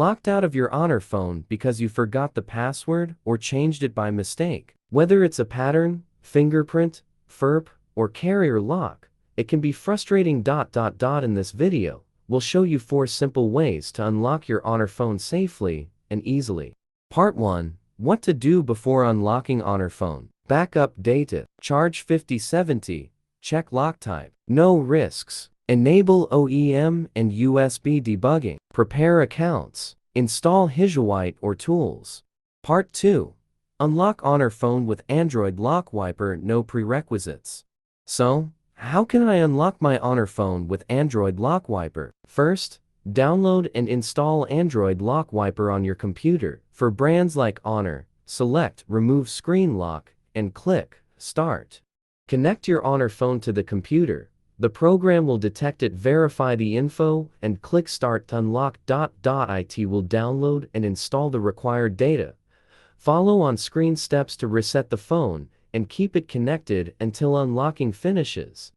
locked out of your Honor phone because you forgot the password or changed it by mistake. Whether it's a pattern, fingerprint, FERP, or carrier lock, it can be frustrating. In this video, we'll show you 4 simple ways to unlock your Honor phone safely and easily. Part 1. What to do before unlocking Honor phone. Backup data. Charge 5070. Check lock type. No risks. Enable OEM and USB debugging. Prepare accounts. Install Hijawhite or tools. Part 2. Unlock Honor phone with Android Lock Wiper. No prerequisites. So, how can I unlock my Honor phone with Android Lock Wiper? First, download and install Android Lock Wiper on your computer. For brands like Honor, select Remove Screen Lock and click Start. Connect your Honor phone to the computer. The program will detect it, verify the info, and click Start to unlock. It will download and install the required data. Follow on-screen steps to reset the phone and keep it connected until unlocking finishes.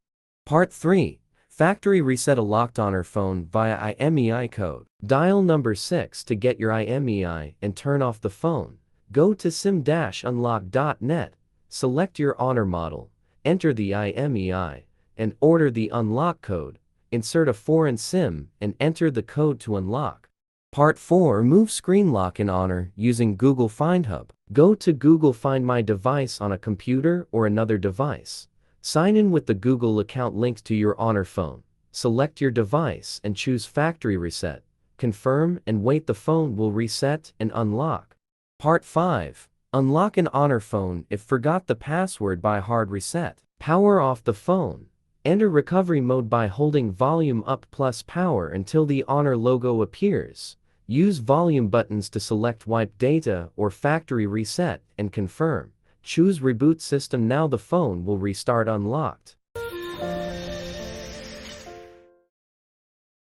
Part 3. Factory reset a locked Honor phone via IMEI code. Dial number 6 to get your IMEI and turn off the phone. Go to sim-unlock.net, select your Honor model, enter the IMEI, and order the unlock code. Insert a foreign SIM and enter the code to unlock. Part 4. Remove screen lock in Honor using Google Find Hub. Go to Google Find My Device on a computer or another device. Sign in with the Google account linked to your Honor phone. Select your device and choose Factory Reset. Confirm and wait. The phone will reset and unlock. Part 5. Unlock an Honor phone if forgot the password by hard reset. Power off the phone. Enter recovery mode by holding volume up plus power until the Honor logo appears. Use volume buttons to select wipe data or factory reset and confirm. Choose reboot system. Now the phone will restart unlocked.